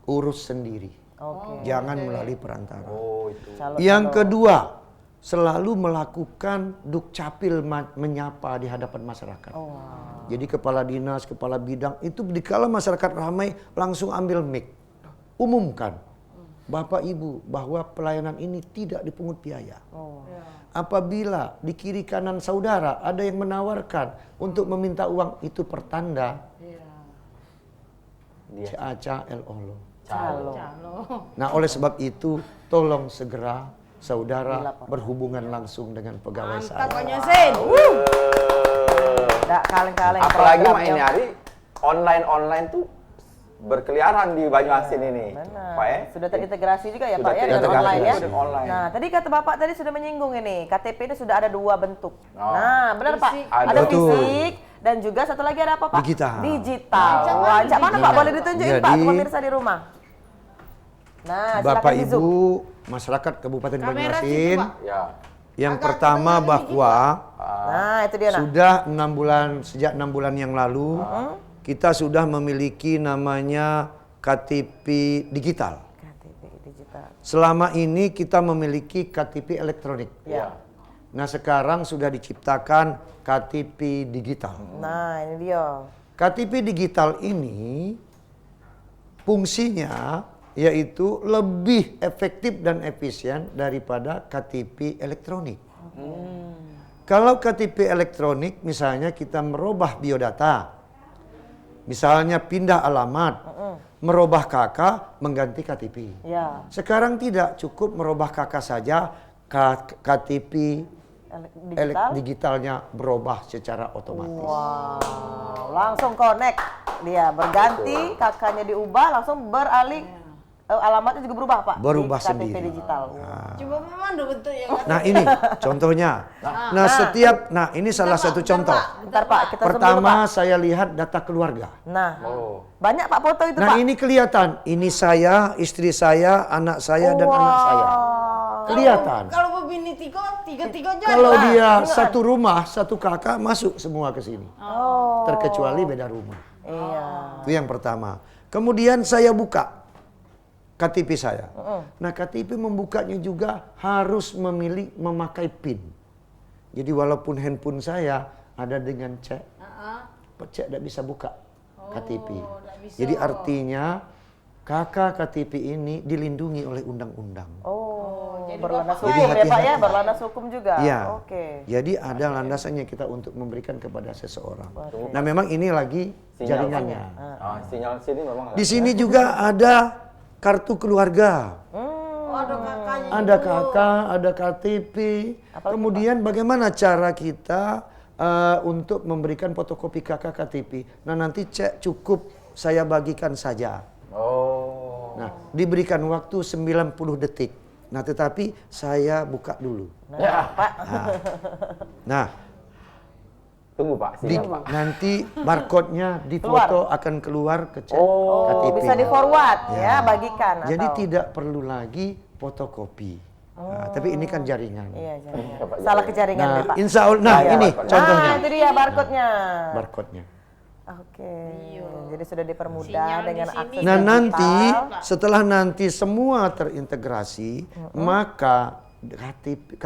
urus sendiri. Oke. Jangan melalui perantara. Oh, itu. Yang kedua, selalu melakukan dukcapil menyapa di hadapan masyarakat. Jadi kepala dinas, kepala bidang itu dikala masyarakat ramai langsung ambil mic. Umumkan, Bapak Ibu, bahwa pelayanan ini tidak dipungut biaya. Apabila di kiri kanan saudara ada yang menawarkan untuk meminta uang, itu pertanda Caca El Olo. Calo. Nah, oleh sebab itu tolong segera saudara berhubungan langsung dengan pegawai Mantap saya. Pak Yasin. Nggak kaleng-kaleng. Apalagi Mak programnya. ini hari online tuh berkeliaran di Banyuasin ini. Benar. Pak ya? Sudah terintegrasi juga ya Sudah Pak ya dengan terintegrasi online ya. dengan online. Nah, tadi kata Bapak tadi sudah menyinggung ini, KTP ini sudah ada 2 bentuk. Oh. Nah, benar Pak. Fisik. Ada Betul. fisik dan juga satu lagi ada apa Pak? Digital. Digital. Cak Wah, Cak mana Pak? Digital. Boleh ditunjukin Pak Jadi- ke pemirsa di rumah. Nah, Bapak silakan di zoom. Ibu masyarakat Kabupaten Kamera Banyuasin, situ, Pak. Ya. yang Agak pertama ketengah bahwa Nah, itu dia nak. sudah 6 bulan, sejak 6 bulan yang lalu kita sudah memiliki namanya KTP digital. KTP digital. Selama ini kita memiliki KTP elektronik. Ya. Nah, sekarang sudah diciptakan KTP digital. Nah, ini dia. KTP digital ini fungsinya yaitu lebih efektif dan efisien daripada KTP elektronik. Kalau KTP elektronik misalnya kita merubah biodata, misalnya pindah alamat, merubah KK, mengganti KTP. Ya. Sekarang tidak cukup merubah KK saja, KTP Digital. digitalnya berubah secara otomatis. Wow, langsung connect dia berganti, kakaknya diubah langsung beralih alamatnya juga berubah Pak. Berubah di KTP sendiri. digital. Coba memang ada bentuknya. Nah ini contohnya. Nah setiap, ini salah satu contoh. Bentar Pak, kita zoom dulu, Pertama Pak. saya lihat data keluarga. Nah, Oh. banyak Pak foto itu Nah Pak. ini kelihatan, ini saya, istri saya, anak saya dan anak saya. Kelihatan. Kalau begini tiga aja. Kalau dia satu rumah, satu kakak masuk semua ke sini. Terkecuali beda rumah. Iya. Itu yang pertama. Kemudian saya buka KTP saya. Nah KTP membukanya juga harus memakai PIN. Jadi walaupun handphone saya ada dengan cek, cek tidak bisa buka KTP. Jadi artinya kakak KTP ini dilindungi oleh undang-undang. Berlandas Jadi hukum ya Pak ya, hati-hati. berlandas hukum juga. Iya. Oke. Jadi ada landasannya kita untuk memberikan kepada seseorang. Nah memang ini lagi Sinyal. jaringannya. Sinyal sini memang Di sini juga ada kartu keluarga. Ada kakaknya. Ada kakak, ada KTP. Kemudian bagaimana cara kita untuk memberikan fotokopi kakak KTP? Nah nanti cek cukup saya bagikan saja. Oh. Nah diberikan waktu 90 detik. Nah tetapi saya buka dulu. Nah Tunggu Pak, sinyal Pak. nanti barcode-nya di foto akan keluar ke cek KTP. Bisa di forward ya, bagikan. Jadi atau- tidak perlu lagi fotokopi. Nah, tapi ini kan jaringan. Iya, jaringan. Salah ke jaringan Nah, deh Pak. insya Allah, nah Iya, ini barcode. contohnya. Nah, itu dia barcode-nya. Barcode-nya. Oke. Jadi sudah dipermudah Sinyal dengan di sini. akses Nah digital. nanti setelah nanti semua terintegrasi, maka KTP,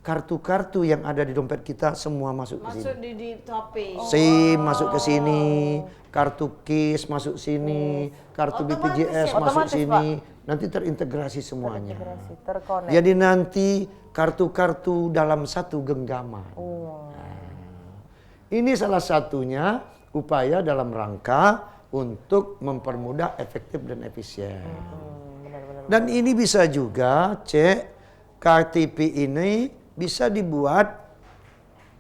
kartu-kartu yang ada di dompet kita semua masuk ke sini. Masuk di topi. SIM masuk ke sini, kartu KIS masuk sini, kartu BPJS masuk Otomatis, sini. Nanti terintegrasi semuanya. Terkonek. Jadi nanti kartu-kartu dalam satu genggaman. Ini salah satunya upaya dalam rangka untuk mempermudah efektif dan efisien. Dan ini bisa juga cek KTP ini bisa dibuat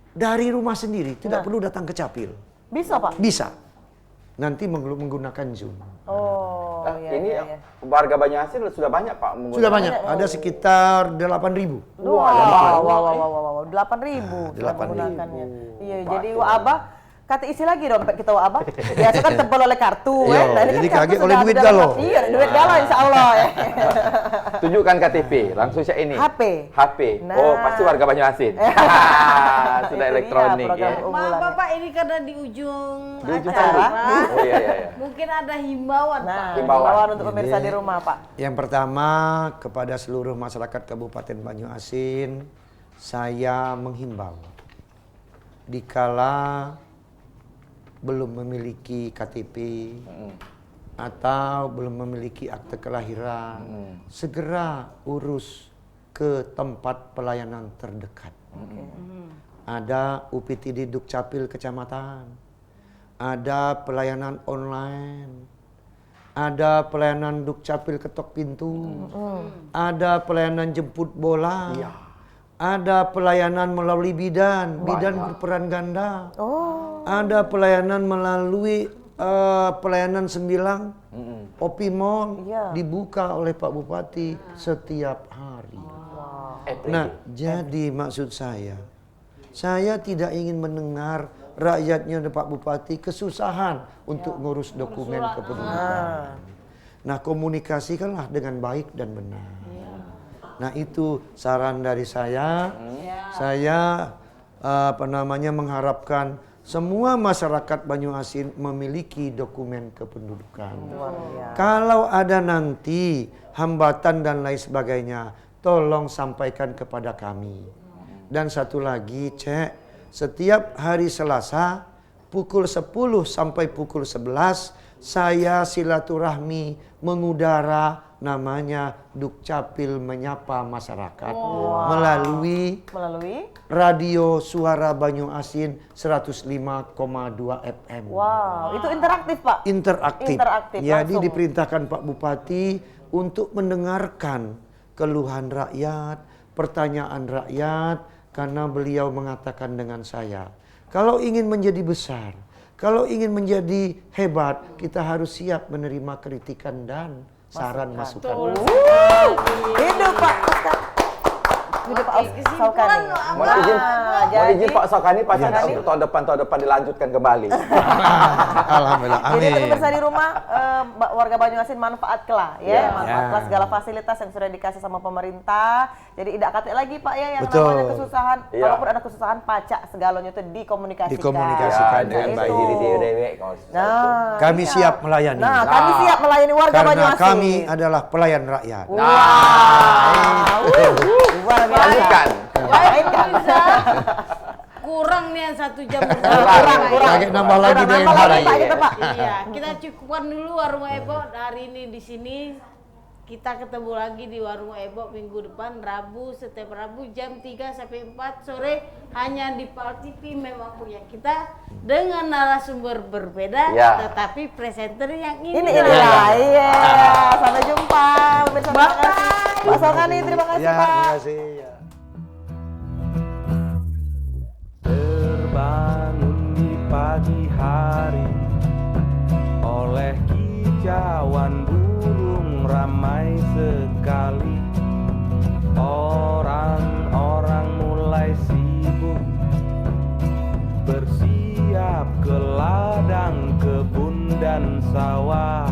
dari rumah sendiri, tidak perlu datang ke Capil. Bisa Pak? Bisa. Nanti menggunakan Zoom. Oh, Nah, iya, ini iya, iya. warga Banyuasin sudah banyak Pak menggunakan. Sudah banyak, ada sekitar 8.000. Wow, 8.000 sudah 8.000. menggunakannya. Iya, jadi Abah kata isi lagi dompet kita Abah. Biasa kan tebal oleh kartu Iya, ya. Nah, ini jadi kan kartu kaget sudah oleh ada duit dalam galau. hati. Iya, duit galau insya Allah ya. Tunjukkan KTP, langsung saya ini. HP. HP. Nah. Oh, pasti warga Banyuasin. sudah Itu dia elektronik program ya. Maaf ujung. Bapak, ini karena di ujung Di ujung acara. Oh iya iya iya. Mungkin ada himbauan, Pak. Nah, Himbauan. himbauan untuk pemirsa di rumah, Pak. Yang pertama, kepada seluruh masyarakat Kabupaten Banyuasin, saya menghimbau, dikala belum memiliki KTP atau belum memiliki akte kelahiran, segera urus ke tempat pelayanan terdekat. Ada UPTD Dukcapil Kecamatan, ada pelayanan online, ada pelayanan Dukcapil ketok pintu, ada pelayanan jemput bola, ada pelayanan melalui bidan berperan ganda, ada pelayanan melalui pelayanan sembilang, Opi Mall dibuka oleh Pak Bupati setiap hari. Nah, jadi maksud saya tidak ingin mendengar rakyatnya Pak Bupati kesusahan untuk ngurus dokumen kependudukan. Nah, komunikasikanlah dengan baik dan benar. Nah, itu saran dari saya. Saya mengharapkan semua masyarakat Banyuasin memiliki dokumen kependudukan. Kalau ada nanti hambatan dan lain sebagainya, tolong sampaikan kepada kami. Dan satu lagi, setiap hari Selasa pukul 10 sampai pukul 11 saya silaturahmi mengudara namanya Dukcapil Menyapa Masyarakat melalui Radio Suara Banyuasin 105,2 FM. Wow, itu interaktif, Pak? Interaktif. Jadi langsung. diperintahkan Pak Bupati untuk mendengarkan keluhan rakyat, pertanyaan rakyat, karena beliau mengatakan dengan saya, kalau ingin menjadi besar, kalau ingin menjadi hebat, kita harus siap menerima kritikan dan saran masukan. Hidup Pak Ustaz. Hidup Pak Saukani. Mau izin Pak Saukani pasang untuk tahun depan dilanjutkan kembali. Alhamdulillah, Jadi amin. pemirsa di rumah, warga Banyuasin manfaatlah ya, manfaatlah segala fasilitas yang sudah dikasih sama pemerintah. Jadi tidak kate lagi Pak ya yang namanya kesusahan. Kalaupun ada kesusahan, pacak segalanya itu dikomunikasikan. Dikomunikasikan dengan baik. Nah, Kami siap melayani. Nah, kami siap melayani warga Karena Banyuasin. kami adalah pelayan rakyat. Luar biasa. Lanjutkan. Baik, bisa. Kurang nih yang 1 jam. Kurang. Lagi nambah lagi Kurang, dari nambah hari. lagi, Pak, gitu, Pak. Iya, kita cukupkan dulu Warung Ebo hari ini di sini. Kita ketemu lagi di Warung Ebo minggu depan, setiap Rabu jam 3 sampai 4 sore hanya di PAL TV. Memang punya kita dengan narasumber berbeda, tetapi presenter yang ini. Inilah, iya. Sampai jumpa. Pemirsa, terima kasih. Pak Saukani, terima kasih, Ya, Pak. terima kasih. Ya. Terbangun di pagi hari oleh kicauan burung ramai sekali. Orang-orang mulai sibuk bersiap ke ladang, kebun dan sawah.